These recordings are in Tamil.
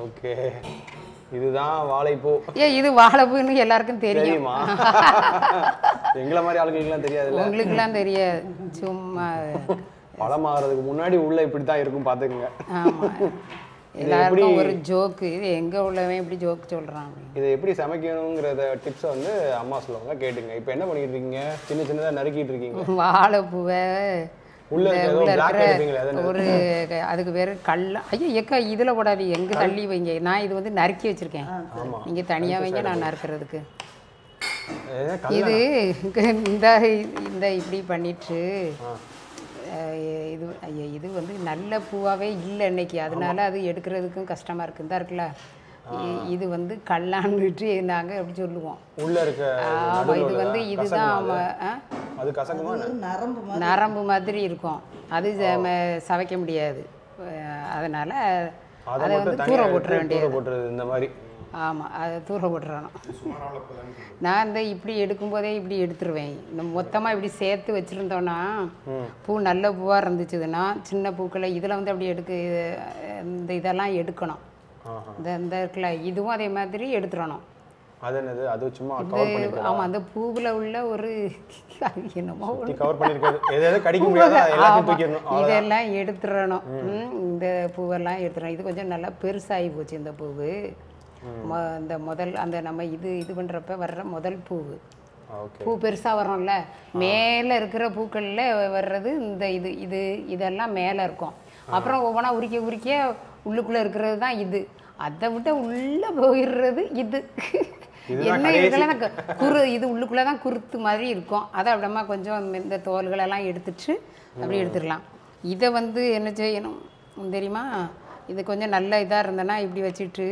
ஓகே. இதுதான் வாழைப்பூ. இது வாழைப்பூன்னு எல்லாருக்கும் தெரியுமா? எங்களை மாதிரி ஆளுங்களுக்குலாம் தெரியாதுல்ல. உங்களுக்குலாம் தெரியாது. சும்மா பழமாகிறதுக்கு முன்னாடி உள்ள இப்படி தான் இருக்கும் பார்த்துக்குங்க. ஆமாம், எல்லாருக்கும் ஒரு ஜோக்கு. இது எங்கே உள்ளவன் இப்படி ஜோக்கு சொல்கிறான். இதை எப்படி சமைக்கணுங்கிறத டிப்ஸை வந்து அம்மா சொல்லுவாங்க, கேட்டுங்க. இப்போ என்ன பண்ணிட்டு இருக்கீங்க? சின்ன சின்னதாக நறுக்கிட்டு இருக்கீங்க. வாழைப்பூவை உள்ள ஒரு அதுக்கு வேறு கல்ல ஐயோ எக்கா இதில் போடாது, எங்கே தள்ளி வைங்க. நான் இது வந்து நறுக்கி வச்சுருக்கேன், நீங்கள் தனியாக வைங்க, நான் நறுக்கிறதுக்கு. இது இந்த இந்த இப்படி பண்ணிட்டு இது ஐயா இது வந்து நல்ல பூவாகவே இல்லை இன்னைக்கு, அதனால அது எடுக்கிறதுக்கும் கஷ்டமாக இருக்குது. இந்த இருக்குல்ல, இது வந்து கல்லான்னுட்டு நாங்கள் எப்படி சொல்லுவோம். உள்ள இருக்க ஆமாம், இது வந்து இதுதான் அது கசக்குமா? நரம்பு மாதிரி இருக்கும், அது சவைக்க முடியாது. அதனால் அதை வந்து தூர போட்டுற வேண்டியது இந்த மாதிரி. ஆமாம், அதை தூர போட்டுறணும். நான் இந்த இப்படி எடுக்கும்போதே இப்படி எடுத்துருவேன். இந்த மொத்தமாக இப்படி சேர்த்து வச்சுருந்தோன்னா பூ நல்ல பூவாக இருந்துச்சுதுன்னா சின்ன பூக்களை இதில் வந்து அப்படி இந்த இதெல்லாம் எடுக்கணும். இந்த இருக்குல்ல, இதுவும் அதே மாதிரி எடுத்துடணும். அது என்னது? அது சும்மா கவர் பண்ணிருக்கோம். ஆமா, அந்த பூவுல உள்ள ஒரு என்னமோ கவர் பண்ணிருக்காது. எதை கடிக்க முடியாது, எல்லாத்தையும் தூக்கிரணும். இதெல்லாம் எடுத்துறணும். இந்த பூவெல்லாம் எடுத்துறணும். இது கொஞ்சம் நல்லா பெருசாகி போச்சு இந்த பூவு. இந்த முதல் அந்த நம்ம இது பண்றப்ப வர்ற முதல் பூவு. பூ பெருசா வரும்ல, மேல இருக்கிற பூக்கள்ல வர்றது இந்த இதெல்லாம் மேல இருக்கும். அப்புறம் ஒவ்வொன்றா உரிக்க உள்ளுக்குள்ள இருக்கிறது தான் இது. அதை விட்டு உள்ள போயிடுறது இது. என்ன இதெல்லாம் இது உள்ளுக்குள்ளதான் குருத்து மாதிரி இருக்கும். அதை அப்படிமா கொஞ்சம் இந்த தோல்களெல்லாம் எடுத்துட்டு அப்படி எடுத்துடலாம். இதை வந்து என்ன செய்யணும் தெரியுமா? இது கொஞ்சம் நல்ல இதாக இருந்தேன்னா இப்படி வச்சுட்டு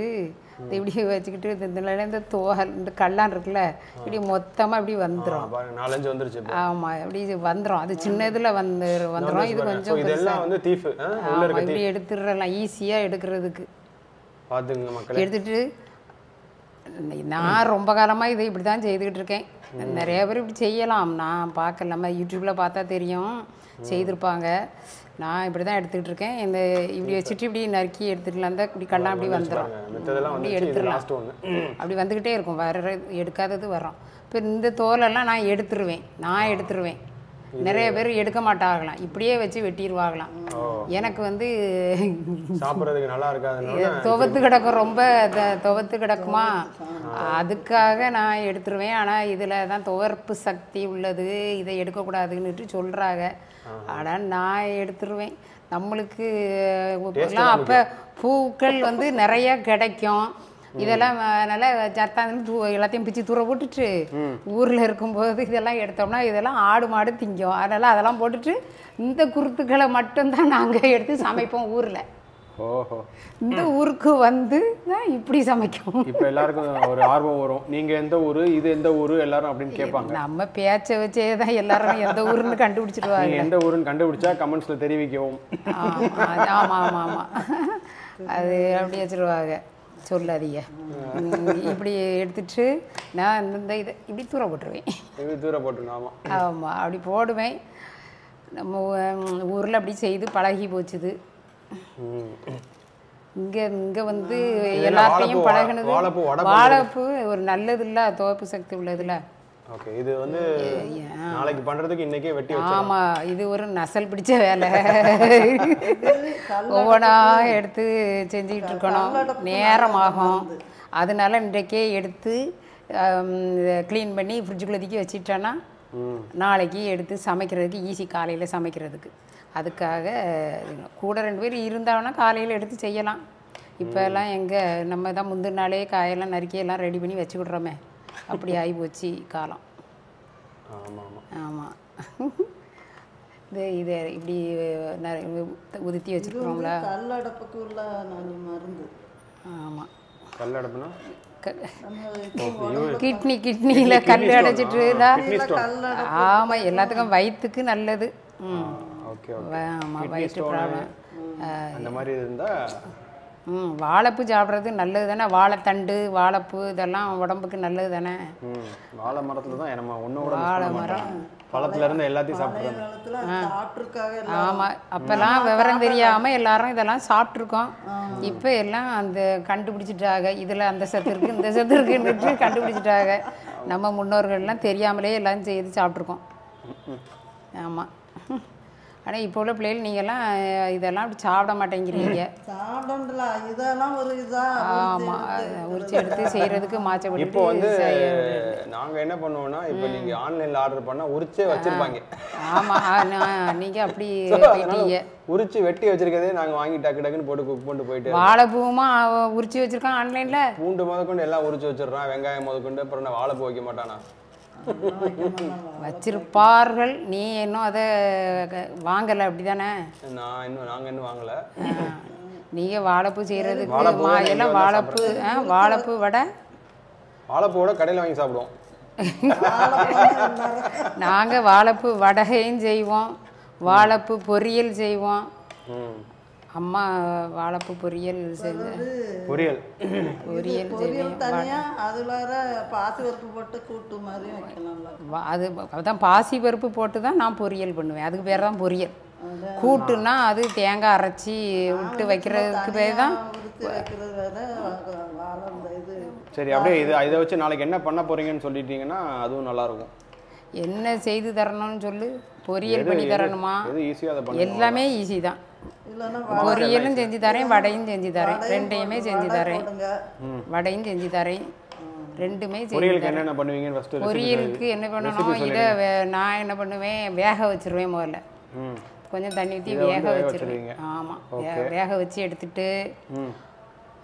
இப்படி வச்சுக்கிட்டு இந்த தோல் இந்த கல்லான் இருக்குல்ல, இப்படி மொத்தமாக இப்படி வந்துடும். 4-5 வந்துருச்சு. ஆமாம், இப்படி வந்துடும். அது சின்ன இதில் வந்துடும். இது கொஞ்சம் இப்படி எடுத்துடலாம் ஈஸியாக எடுக்கிறதுக்கு. எடுத்துட்டு நான் ரொம்ப காலமாக இதை இப்படி தான் செய்துக்கிட்டு இருக்கேன். நிறைய பேர் இப்படி செய்யலாம், நான் பார்க்கல. நம்ம யூடியூப்பில் பார்த்தா தெரியும், செய்திருப்பாங்க. நான் இப்படி தான் எடுத்துக்கிட்டு இருக்கேன். இந்த இப்படி வச்சுட்டு இப்படி நறுக்கி எடுத்துக்கலாம். தான் இப்படி கண்ணா அப்படி வந்துடும், அப்படி எடுத்துடலாம். அப்படி வந்துக்கிட்டே இருக்கும், வர எடுக்காதது வரும். இப்போ இந்த தோலெல்லாம் நான் எடுத்துருவேன். நிறைய பேர் எடுக்க மாட்டாங்களாம், இப்படியே வச்சு வெட்டிடுவாங்களாம். எனக்கு வந்து சாப்பிட்றதுக்கு நல்லா இருக்காது, துவத்து கிடக்கும், ரொம்ப துவத்து கிடக்குமா, அதுக்காக நான் எடுத்துருவேன். ஆனால் இதில் தான் துவர்ப்பு சக்தி உள்ளது, இதை எடுக்கக்கூடாதுன்னுட்டு சொல்கிறாங்க. ஆனால் நான் எடுத்துருவேன். நம்மளுக்கு அப்போ பூக்கள் வந்து நிறைய கிடைக்கும். இதெல்லாம் நல்லா சத்தாந்து எல்லாத்தையும் பிச்சு தூர போட்டுட்டு ஊரில் இருக்கும்போது இதெல்லாம் எடுத்தோம்னா இதெல்லாம் ஆடு மாடு திங்கும். அதனால் அதெல்லாம் போட்டுட்டு இந்த குருத்துக்களை மட்டும்தான் நாங்கள் எடுத்து சமைப்போம் ஊரில். ஓஹோ, இந்த ஊருக்கு வந்து இப்படி சமைக்கும். இப்போ எல்லாருக்கும் ஒரு ஆர்வம் வரும், நீங்கள் எந்த ஊர், இது எந்த ஊர் எல்லாரும் அப்படின்னு கேட்பாங்க. நம்ம பேச்சை வச்சே தான் எல்லாரும் எந்த ஊருன்னு கண்டுபிடிச்சிடுவாங்க. எந்த ஊருன்னு கண்டுபிடிச்சா கமெண்ட்ஸில் தெரிவிக்கவும். ஆமாம், அது அப்படி வச்சிருவாங்க, சொல்லாதீங்க. இப்படி எடுத்துட்டு நான் இந்த இதை இப்படி தூர போட்டுருவேன். ஆமாம், அப்படி போடுவேன். நம்ம ஊரில் அப்படி செய்து பழகி போச்சுது. இங்கே வந்து எல்லாத்தையும் பழகினது. வாழைப்பூ ஒரு நல்லது இல்லை, துவப்பு சக்தி உள்ளதுல. ஓகே, இது வந்து நாளைக்கு பண்றதுக்கு இன்னைக்கே வெட்டி வச்சோம். ஆமா, இது ஒரு நசல் பிடிச்ச வேலை. ஒவ்வொன்றா எடுத்து செஞ்சுக்கிட்டு இருக்கணும், நேரமாகும். அதனால இன்றைக்கே எடுத்து க்ளீன் பண்ணி ஃப்ரிட்ஜுக்குள்ளே வச்சிட்டோன்னா நாளைக்கு எடுத்து சமைக்கிறதுக்கு ஈஸி, காலையில் சமைக்கிறதுக்கு. அதுக்காக கூட 2 பேர் இருந்தாங்கன்னா காலையில் எடுத்து செய்யலாம். இப்போ எல்லாம் எங்கே, நம்ம தான் முந்தின நாளே காயெல்லாம் நறுக்கி எல்லாம் ரெடி பண்ணி வச்சுக்கிட்றோமே, அப்படி ஆகி போச்சு காலம். ஆமாம், இதை இப்படி உதுத்தி வச்சுருக்கோங்களா. ஆமாம், கல்லடப்புனா கிட்னியில் கல் அடைச்சிட்டு தான். ஆமாம், எல்லாத்துக்கும் வயிற்றுக்கு நல்லது. ஆமாம், வயிற்று ப்ராப்ளம் அந்த மாதிரி இருந்தால் வாழைப்பூ சாப்பிட்றது நல்லது தானே. வாழைத்தண்டு, வாழைப்பூ இதெல்லாம் உடம்புக்கு நல்லது தானே. வாழை மரத்தில் தான் நம்ம ஒன்றோட வாழை மரம் பழத்துல இருந்து எல்லாத்தையும் சாப்பிட்ருக்காங்க. ஆமாம், அப்போல்லாம் விவரம் தெரியாமல் எல்லாரும் இதெல்லாம் சாப்பிட்ருக்கோம். இப்போ எல்லாம் அந்த கண்டுபிடிச்சிட்டாங்க, இதில் அந்த சத்து இருக்குது இந்த சத்து இருக்குன்னு கண்டுபிடிச்சிட்டாங்க. நம்ம முன்னோர்கள்லாம் தெரியாமலே எல்லாம் செய்து சாப்பிட்ருக்கோம். ஆமாம். ஆனால் இப்போ உள்ள பிள்ளைகள் நீங்கள்லாம் இதெல்லாம் அப்படி சாப்பிட மாட்டேங்கிறீங்க. இதெல்லாம் ஒரு ஆமாம், உரிச்சு எடுத்து செய்கிறதுக்கு மாச்சப்படி. இப்போ வந்து நாங்கள் என்ன பண்ணுவோம்னா, இப்போ நீங்கள் ஆன்லைனில் ஆர்டர் பண்ணால் உரிச்சே வச்சுருப்பாங்க. ஆமாம், நீங்கள் அப்படி போயிட்டீங்க. உரிச்சு வெட்டி வச்சிருக்கதே நாங்கள் வாங்கி டக்கு டக்குன்னு போட்டு குக் பண்ணிட்டு போயிட்டு. வாழைப்பூமா உரிச்சு வச்சுருக்கான் ஆன்லைனில். பூண்டு முதற்கொண்டு எல்லாம் உரிச்சு வச்சிடுறான், வெங்காயம் முதற்கொண்டு. அப்புறம் நான் வாழைப்பூ வைக்க மாட்டானா? வச்சிருப்பார்கள். நீ இன்னும் அதை வாங்கலை அப்படி தானே? நாங்கள் இன்னும் வாங்கலை. நீங்கள் வாழைப்பூ செய்கிறதுக்கு எல்லாம் வாழைப்பூ வடை, வாழைப்பூவோட கடையில் வாங்கி சாப்பிடுவோம். நாங்கள் வாழைப்பூ வடையும் செய்வோம், வாழைப்பூ பொரியல் செய்வோம். அம்மா வாழைப்பூ பொரியல் செஞ்சு பொரியல் செய்வோம். பாசிப்பருப்பு போட்டு கூட்டு மாதிரி வைக்கலாம். அதுதான் பாசிப்பருப்பு போட்டு தான் நான் பொரியல் பண்ணுவேன். அதுக்கு பேர் தான் பொரியல். கூட்டுன்னா அது தேங்காய் அரைச்சி விட்டு வைக்கிறதுக்கு பேர் தான். சரி, அப்படியே இதை வச்சு நாளைக்கு என்ன பண்ண போறீங்கன்னு சொல்லிட்டீங்கன்னா அதுவும் நல்லா இருக்கும். என்ன செய்து தரணும்னு சொல்லு. பொரியல் பண்ணி தரணுமா? எல்லாமே ஈஸி தான். பொரியலும் செஞ்சு தரேன், வடையும் செஞ்சு தரேன். ரெண்டையுமே செஞ்சு தரேன். வடையும் செஞ்சு தரேன், ரெண்டுமே செஞ்சு தரேன். பொரியலுக்கு என்ன பண்ணணும், இதை நான் என்ன பண்ணுவேன், வேக வச்சிருவேன். முதல்ல கொஞ்சம் தண்ணி ஊற்றி வேக வச்சிருவேன். ஆமாம், வேக வச்சு எடுத்துட்டு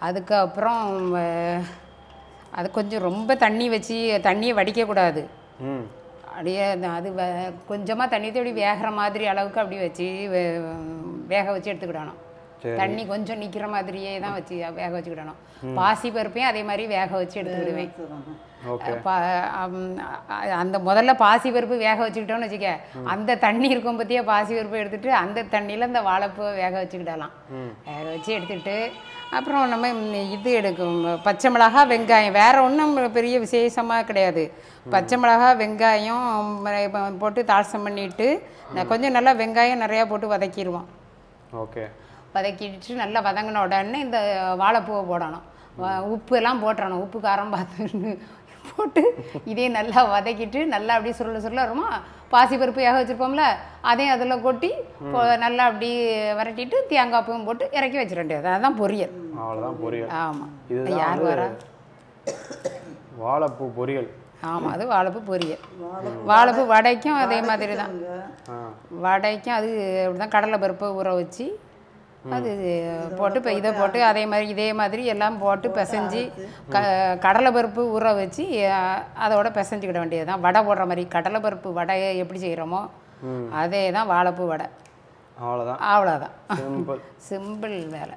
அதுக்கப்புறம் அது கொஞ்சம் ரொம்ப தண்ணியை வடிக்கக்கூடாது. அப்படியே அது கொஞ்சமாக தண்ணி ஊற்றி அப்படி வேகிற மாதிரி அளவுக்கு அப்படி வச்சு வேக வச்சு எடுத்துக்கிடணும். தண்ணி கொஞ்சம் நிற்கிற மாதிரியே தான் வச்சு வேக வச்சுக்கிடணும். பாசி பருப்பையும் அதே மாதிரி வேக வச்சு எடுத்துக்கிடுவேன். அந்த முதல்ல பாசி பருப்பு வேக வச்சுக்கிட்டோன்னு வச்சுக்க, அந்த தண்ணி இருக்கும் பற்றியே பாசி பருப்பை எடுத்துகிட்டு அந்த தண்ணியில் இந்த வாழைப்பூவை வேக வச்சுக்கிடலாம். வேக வச்சு எடுத்துகிட்டு அப்புறம் நம்ம இது எடுக்கும் பச்சை மிளகா, வெங்காயம். வேறு ஒன்றும் பெரிய விசேஷமாக கிடையாது. பச்சை மிளகா, வெங்காயம் போட்டு தாளசம் பண்ணிவிட்டு கொஞ்சம் நல்லா வெங்காயம் நிறையா போட்டு வதக்கிடுவோம். ஓகே, வதக்கிட்டு நல்லா வதங்கின உடனே இந்த வாழைப்பூவை போடணும். உப்பு எல்லாம் போட்டுறணும். உப்பு காரம் பார்த்து போட்டு இதே நல்லா வதக்கிட்டு நல்லா அப்படியே சுருள வருமா, பாசிப்பருப்பு வேக வச்சுருப்போம்ல அதையும் அதில் கொட்டி நல்லா அப்படி வரட்டிட்டு தேங்காய் பூவும் போட்டு இறக்கி வச்சிட வேண்டியது. அதுதான் பொரியல். அவ்வளோதான் பொரியல். ஆமாம், யார் வரா? வாழைப்பூ பொரியல். ஆமாம், அது வாழைப்பூ பொரியல். வாழைப்பூ வடைக்கும் அதே மாதிரி தான். வடைக்கும் அது அப்படி தான் கடலை பருப்பை ஊற வச்சு அது போட்டு இப்போ இதை போட்டு இதே மாதிரி எல்லாம் போட்டு பிசைஞ்சு கடலை பருப்பு ஊற வச்சு அதோட பிசைஞ்சிக்கிட வேண்டியது தான். வடை போடுற மாதிரி கடலை பருப்பு வடையை எப்படி செய்கிறோமோ அதே தான் வாழைப்பூ வடை. அவ்வளோதான். அவ்வளோதான், சிம்பிள் வேலை.